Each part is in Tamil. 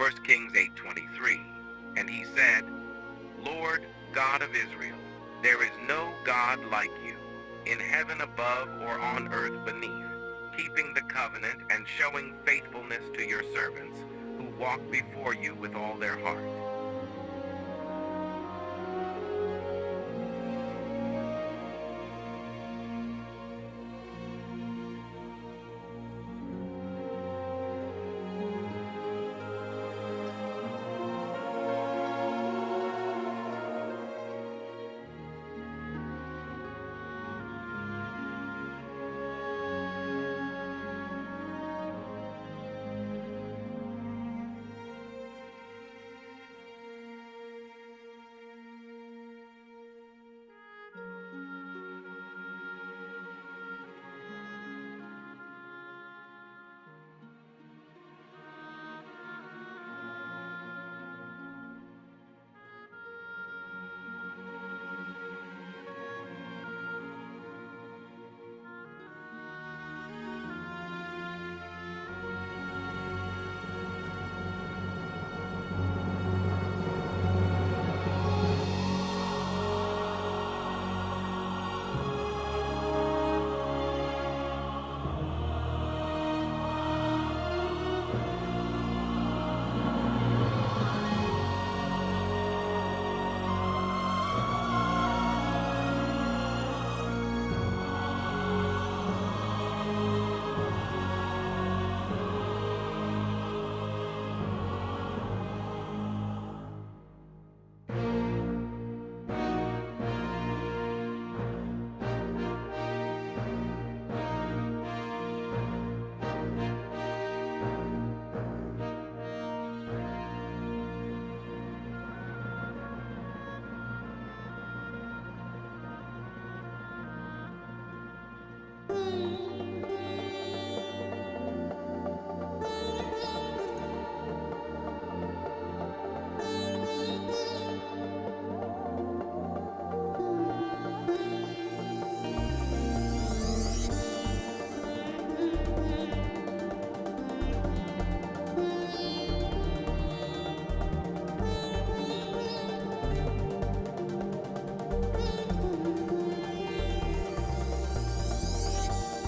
1 Kings 8:23. And he said, Lord God of Israel, there is no God like you, in heaven above or on earth beneath, keeping the covenant and showing faithfulness to your servants, who walk before you with all their heart.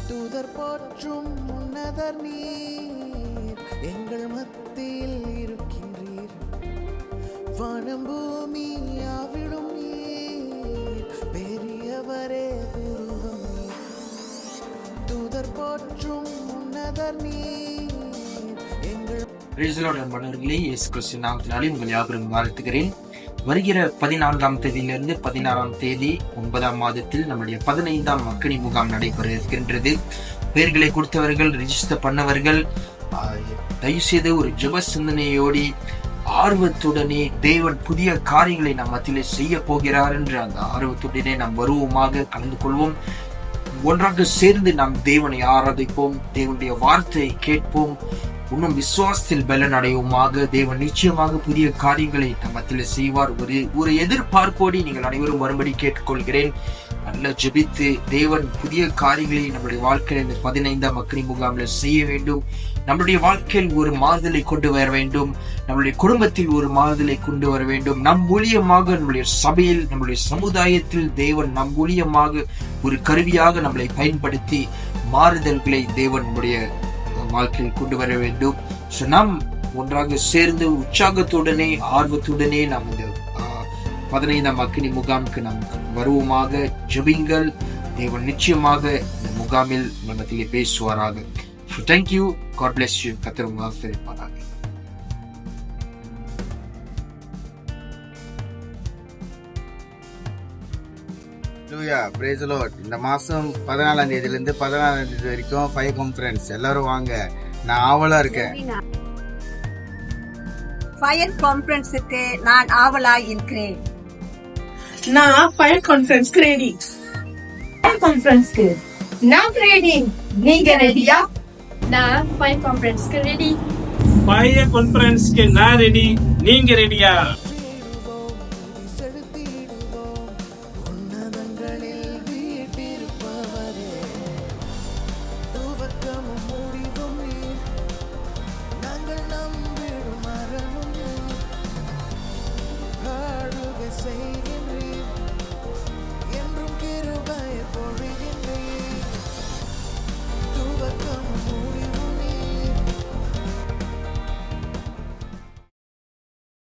தூதர் போற்றும் உன்னதர் நீர், எங்கள் மத்தியில் இருக்கின்றீர். வானம் பூமி ஆவிடும் நீர், பெரியவரே துருவம் நீர். தூதர் போற்றும் உன்னதர் நீர், எங்கள் நண்பர்களே, இயேசு கிறிஸ்து நாமத்தினாலே உங்கள் யாவரும் வாழ்த்துகிறேன். வருகிற 14ஆம் தேதியிலிருந்து 16ஆம் தேதி 9ஆம் மாதத்தில் நம்முடைய 15ஆம் அக்கினி முகாம் நடைபெற இருக்கின்றது. பெயர்களை கொடுத்தவர்கள், ரிஜிஸ்டர் பண்ணவர்கள் தயவுசெய்து ஒரு ஜெப சிந்தனையோடி ஆர்வத்துடனே தேவன் புதிய காரியங்களை நம் மத்தியிலே செய்ய போகிறார் என்று அந்த ஆர்வத்துடனே நாம் வருவோமாக கலந்து கொள்வோம். ஒன்றாக சேர்ந்து நாம் தேவனை ஆராதிப்போம், தேவனுடைய வார்த்தையை கேட்போம், இன்னும் விசுவாசத்தில் பலன் அடையுமாக. தேவன் நிச்சயமாக புதிய காரியங்களை நம்மத்தில் செய்வார். ஒரு எதிர்பார்ப்போடு நீங்கள் அனைவரும் வரும்படி கேட்டுக்கொள்கிறேன். நல்ல ஜெபித்து தேவன் புதிய காரியங்களை நம்முடைய வாழ்க்கையில் இந்த 15ஆம் அக்கினி முகாமில் செய்ய வேண்டும். நம்முடைய வாழ்க்கையில் ஒரு மாறுதலை கொண்டு வர வேண்டும். நம்முடைய குடும்பத்தில் ஒரு மாறுதலை கொண்டு வர வேண்டும். நம் மூலியமாக நம்முடைய சபையில், நம்முடைய சமுதாயத்தில் தேவன் நம் மூலியமாக ஒரு கருவியாக நம்மளை பயன்படுத்தி மாறுதல்களை தேவன் நம்முடைய வாழ்க்கையில் கொண்டு வர வேண்டும். நாம் ஒன்றாக சேர்ந்து உற்சாகத்துடனே ஆர்வத்துடனே நாம் இந்த 15ஆம் அக்கினி முகாமுக்கு நாம் வருவோமாக. ஜெபிங்கள், தேவன் நிச்சயமாக இந்த முகாமில் மத்தியிலே பேசுவாராக. So thank you, God bless you. கர்த்தர் உங்களை ஆசீர்வதிப்பாராக. Praise the Lord. இந்த மாசம் 14ஆம் தேதியிலிருந்து 16ஆம் தேதி வரைக்கும் 5 கான்ஃபரன்ஸ். எல்லாரும் வாங்க, நான் ஆவலா இருக்கேன். ஃபயர் கான்ஃபரன்ஸுக்கு நான் ஆவலா இருக்கிறேன். நான் ஃபயர் கான்ஃபரன்ஸ்க்கு ரெடி. ஃபயர் கான்ஃபரன்ஸ்க்கு நான் ரெடி. நீங்க ரெடியா? நான் ஃபயர் கான்ஃபரன்ஸ்க்கு ரெடி. ஃபயர் கான்ஃபரன்ஸ்க்கு நான் ரெடி. நீங்க ரெடியா? முடிவும் நீர், நாங்கள் நம்பிடும் மரணம் செய்ய